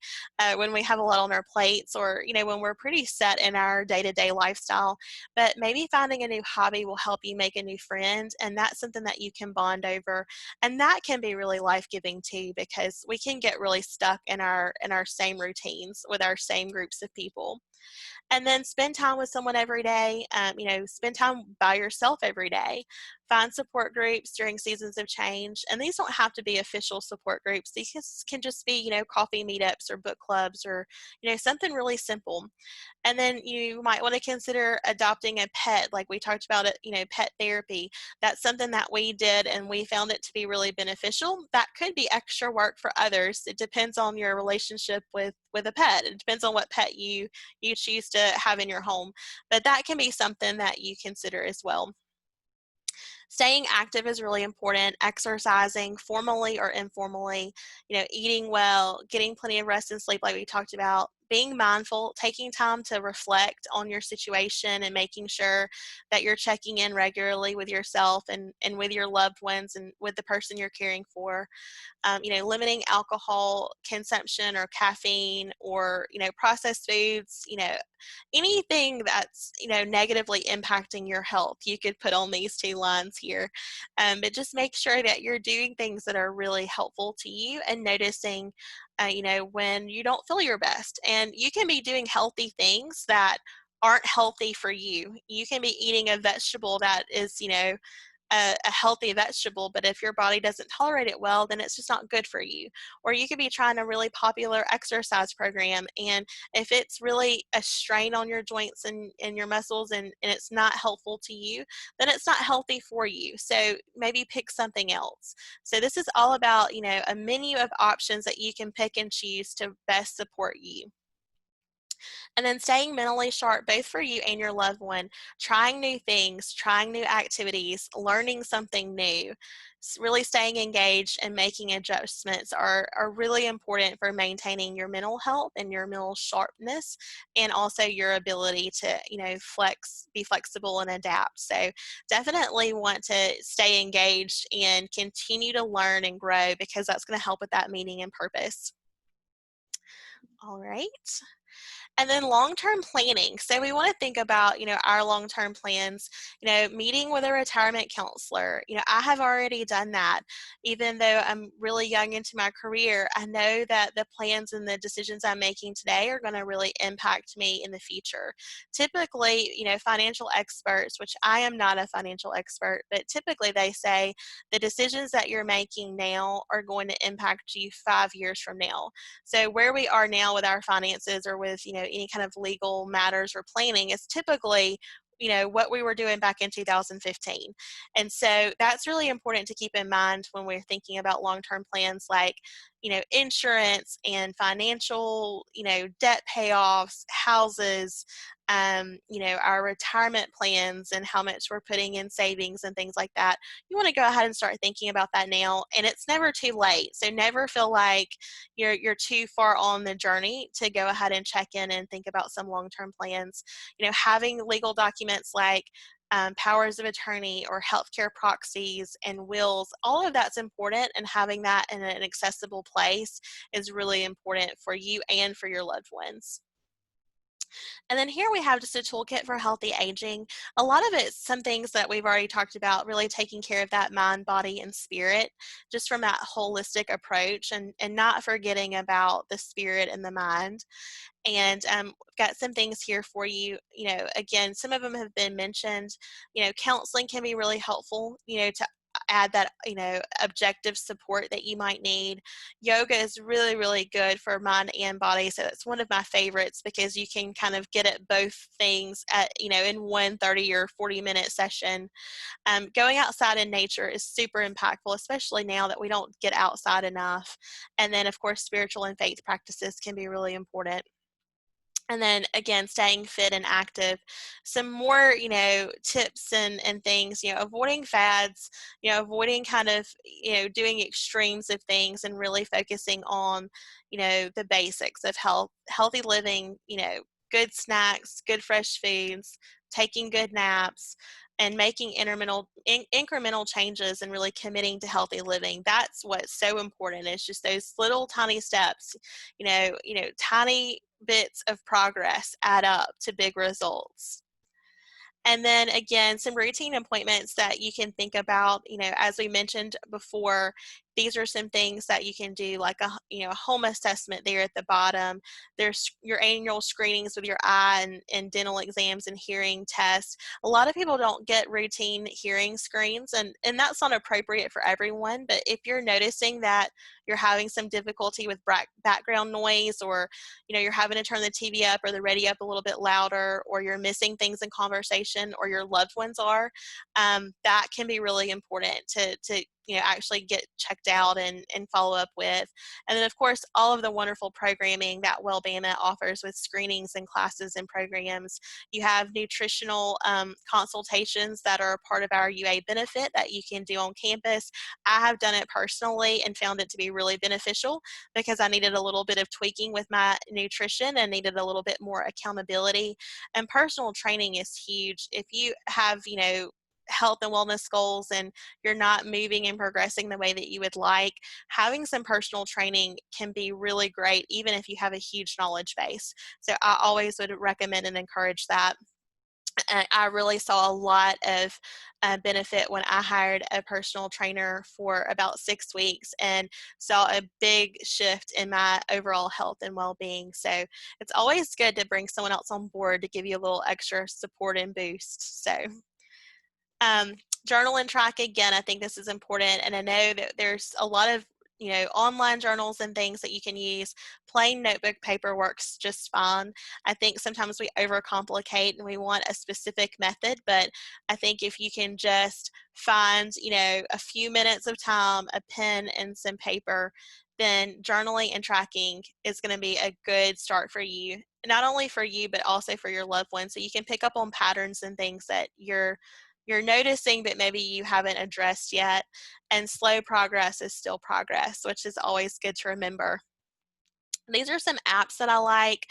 when we have a lot on our plates, or, when we're pretty set in our day-to-day lifestyle, but maybe finding a new hobby will help you make a new friend, and that's something that you can bond over. And that can be really life-giving too, because we can get really stuck in our same routines with our same groups of people. And then spend time with someone every day. Spend time by yourself every day. Find support groups during seasons of change. And these don't have to be official support groups. These can just be, coffee meetups or book clubs, or, something really simple. And then you might want to consider adopting a pet, like we talked about it, pet therapy. That's something that we did and we found it to be really beneficial. That could be extra work for others. It depends on your relationship with a pet. It depends on what pet you choose to have in your home. But that can be something that you consider as well. Staying active is really important. Exercising, formally or informally, eating well, getting plenty of rest and sleep like we talked about, being mindful, taking time to reflect on your situation and making sure that you're checking in regularly with yourself and with your loved ones and with the person you're caring for. Limiting alcohol consumption or caffeine or, processed foods, anything that's, negatively impacting your health. You could put on these two lines here, but just make sure that you're doing things that are really helpful to you and noticing, when you don't feel your best. And you can be doing healthy things that aren't healthy for you. You can be eating a vegetable that is, a healthy vegetable, but if your body doesn't tolerate it well, then it's just not good for you. Or you could be trying a really popular exercise program, and if it's really a strain on your joints and your muscles, and it's not helpful to you, then it's not healthy for you. So maybe pick something else. So this is all about, a menu of options that you can pick and choose to best support you. And then staying mentally sharp, both for you and your loved one, trying new things, trying new activities, learning something new, really staying engaged and making adjustments are really important for maintaining your mental health and your mental sharpness, and also your ability to, be flexible and adapt. So definitely want to stay engaged and continue to learn and grow, because that's going to help with that meaning and purpose. All right. And then long-term planning. So we want to think about, our long-term plans, meeting with a retirement counselor. I have already done that. Even though I'm really young into my career, I know that the plans and the decisions I'm making today are going to really impact me in the future. Typically, financial experts, which I am not a financial expert, but typically they say the decisions that you're making now are going to impact you 5 years from now. So where we are now with our finances, or with, any kind of legal matters or planning, is typically, what we were doing back in 2015. And so that's really important to keep in mind when we're thinking about long-term plans, like, insurance and financial, debt payoffs, houses, you know, our retirement plans and how much we're putting in savings and things like that, you want to go ahead and start thinking about that now. And it's never too late. So never feel like you're too far on the journey to go ahead and check in and think about some long-term plans. You know, having legal documents like powers of attorney or healthcare proxies and wills, all of that's important, and having that in an accessible place is really important for you and for your loved ones. And then here we have just a toolkit for healthy aging. A lot of it's some things that we've already talked about, really taking care of that mind, body, and spirit, just from that holistic approach, and not forgetting about the spirit and the mind. And got some things here for you. You know, again, some of them have been mentioned. You know, counseling can be really helpful, you know, to add that, you know, objective support that you might need. Yoga is really, really good for mind and body. So it's one of my favorites because you can kind of get at both things at, you know, in one 30 or 40-minute session. Going outside in nature is super impactful, especially now that we don't get outside enough. And then, of course, spiritual and faith practices can be really important. And then again, staying fit and active. Some more, you know, tips and things, you know, avoiding fads, you know, avoiding kind of, you know, doing extremes of things, and really focusing on, you know, the basics of healthy living, you know, good snacks, good fresh foods, taking good naps, and making incremental changes, and really committing to healthy living. That's what's so important. It's just those little tiny steps, tiny bits of progress add up to big results. And then again, some routine appointments that you can think about, you know, as we mentioned before, these are some things that you can do, like a home assessment there at the bottom. There's your annual screenings with your eye and dental exams and hearing tests. A lot of people don't get routine hearing screens, and that's not appropriate for everyone. But if you're noticing that you're having some difficulty with background noise, or you're having to turn the TV up or the radio up a little bit louder, or you're missing things in conversation, or your loved ones are, that can be really important to actually get checked out and follow up with. And then, of course, all of the wonderful programming that Wellbama offers with screenings and classes and programs. You have nutritional consultations that are a part of our UA benefit that you can do on campus. I have done it personally and found it to be really beneficial because I needed a little bit of tweaking with my nutrition and needed a little bit more accountability. And personal training is huge. If you have, health and wellness goals and you're not moving and progressing the way that you would like, having some personal training can be really great, even if you have a huge knowledge base. So I always would recommend and encourage that. I really saw a lot of benefit when I hired a personal trainer for about 6 weeks and saw a big shift in my overall health and well-being. So it's always good to bring someone else on board to give you a little extra support and boost. So um, journal and track, again, I think this is important. And I know that there's a lot of online journals and things that you can use. Plain notebook paper works just fine. I think sometimes we overcomplicate and we want a specific method, but I think if you can just find, a few minutes of time, a pen and some paper, then journaling and tracking is going to be a good start for you. Not only for you, but also for your loved ones. So you can pick up on patterns and things that you're noticing but maybe you haven't addressed yet. And slow progress is still progress, which is always good to remember. These are some apps that I like.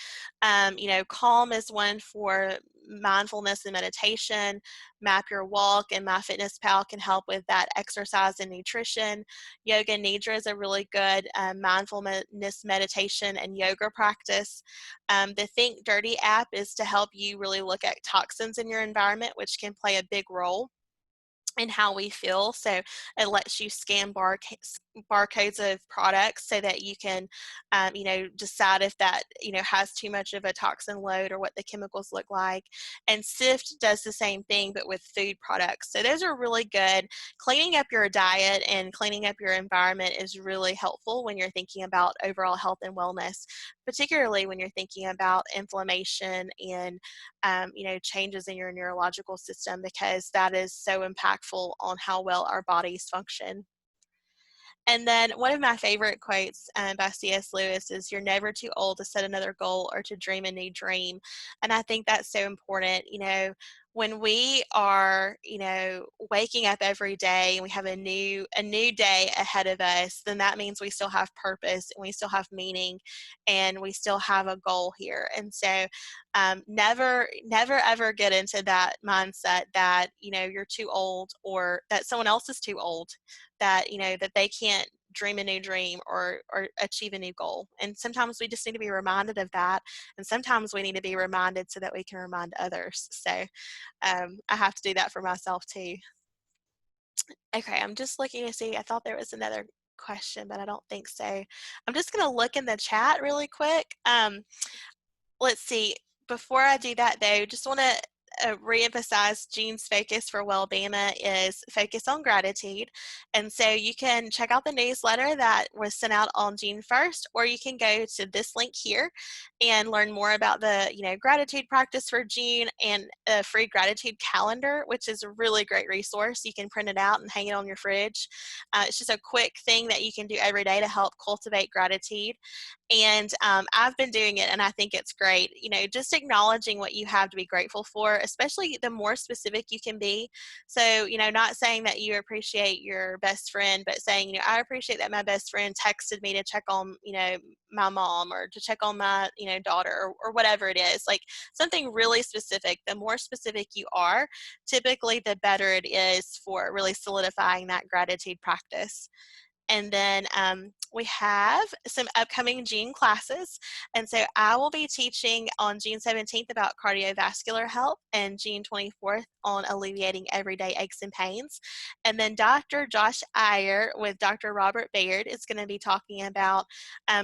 Calm is one for mindfulness and meditation. Map Your Walk and MyFitnessPal can help with that exercise and nutrition. Yoga Nidra is a really good mindfulness meditation and yoga practice. The Think Dirty app is to help you really look at toxins in your environment, which can play a big role in how we feel. So it lets you scan barcodes of products so that you can, decide if that, has too much of a toxin load or what the chemicals look like. And Sift does the same thing, but with food products. So those are really good. Cleaning up your diet and cleaning up your environment is really helpful when you're thinking about overall health and wellness, particularly when you're thinking about inflammation and changes in your neurological system, because that is so impactful on how well our bodies function. And then one of my favorite quotes by C.S. Lewis is, "You're never too old to set another goal or to dream a new dream." And I think that's so important. When we are, waking up every day and we have a new day ahead of us, then that means we still have purpose and we still have meaning and we still have a goal here. And so never ever get into that mindset that, you're too old or that someone else is too old, that, that they can't dream a new dream or achieve a new goal. And sometimes we just need to be reminded of that. And sometimes we need to be reminded so that we can remind others. So I have to do that for myself too. Okay, I'm just looking to see. I thought there was another question, but I don't think so. I'm just going to look in the chat really quick. Let's see. Before I do that, though, just want to reemphasize Jean's focus for Wellbama is focus on gratitude. And so you can check out the newsletter that was sent out on June 1st, or you can go to this link here and learn more about the gratitude practice for June and a free gratitude calendar, which is a really great resource. You can print it out and hang it on your fridge. It's just a quick thing that you can do every day to help cultivate gratitude. And I've been doing it and I think it's great. Just acknowledging what you have to be grateful for, especially the more specific you can be. So, not saying that you appreciate your best friend, but saying, I appreciate that my best friend texted me to check on, my mom or to check on my, daughter or whatever it is. Like something really specific. The more specific you are, typically the better it is for really solidifying that gratitude practice. And then we have some upcoming June classes. And so I will be teaching on June 17th about cardiovascular health and June 24th on alleviating everyday aches and pains. And then Dr. Josh Iyer with Dr. Robert Baird is going to be talking about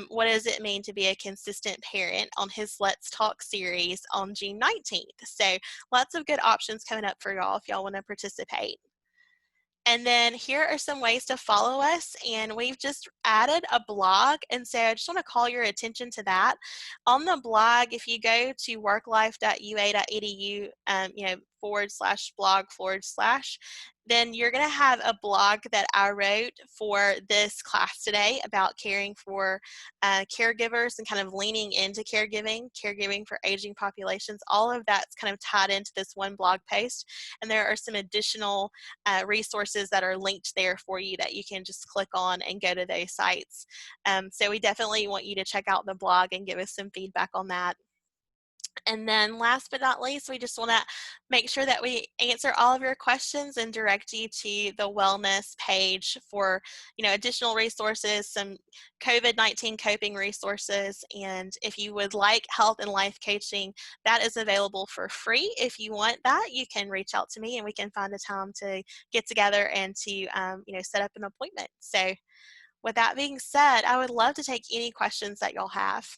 what does it mean to be a consistent parent on his Let's Talk series on June 19th. So lots of good options coming up for y'all if y'all want to participate. And then here are some ways to follow us, and we've just added a blog, and so I just want to call your attention to that. On the blog, if you go to worklife.ua.edu, /blog/, then you're going to have a blog that I wrote for this class today about caring for caregivers and kind of leaning into caregiving for aging populations. All of that's kind of tied into this one blog post, and there are some additional resources that are linked there for you that you can just click on and go to those sites. So we definitely want you to check out the blog and give us some feedback on that. And then last but not least, we just want to make sure that we answer all of your questions and direct you to the wellness page for, additional resources, some COVID-19 coping resources. And if you would like health and life coaching, that is available for free. If you want that, you can reach out to me and we can find a time to get together and to, set up an appointment. So with that being said, I would love to take any questions that y'all have.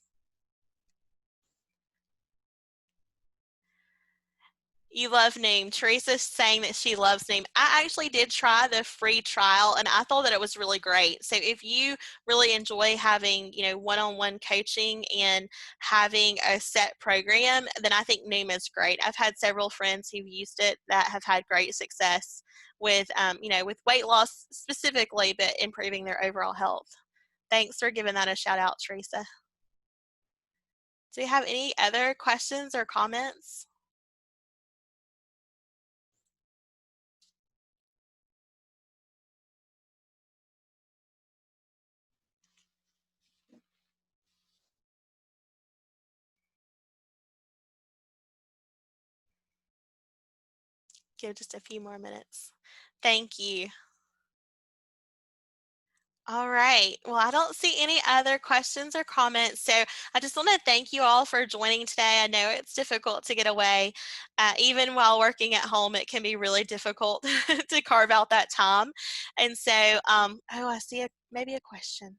You love Noom. Teresa's saying that she loves Noom. I actually did try the free trial and I thought that it was really great. So if you really enjoy having, one-on-one coaching and having a set program, then I think Noom is great. I've had several friends who've used it that have had great success with, with weight loss specifically, but improving their overall health. Thanks for giving that a shout out, Teresa. Do you have any other questions or comments? Give just a few more minutes. Thank you. All right. Well, I don't see any other questions or comments. So I just want to thank you all for joining today. I know it's difficult to get away. Even while working at home, it can be really difficult to carve out that time. And so, I see maybe a question.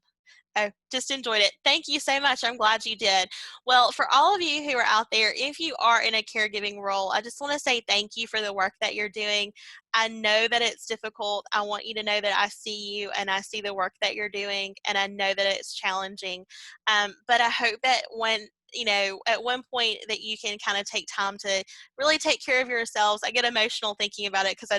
Oh, just enjoyed it. Thank you so much. I'm glad you did. Well, for all of you who are out there, if you are in a caregiving role, I just want to say thank you for the work that you're doing. I know that it's difficult. I want you to know that I see you and I see the work that you're doing, and I know that it's challenging. But I hope that when at one point that you can kind of take time to really take care of yourselves. I get emotional thinking about it because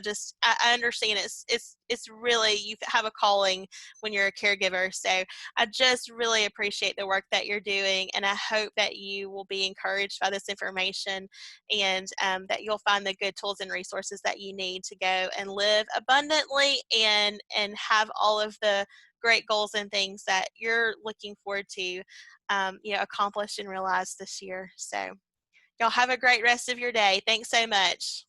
I understand it's it's really, you have a calling when you're a caregiver. So I just really appreciate the work that you're doing, and I hope that you will be encouraged by this information, and that you'll find the good tools and resources that you need to go and live abundantly and have all of the great goals and things that you're looking forward to accomplish and realize this year. So y'all have a great rest of your day. Thanks so much.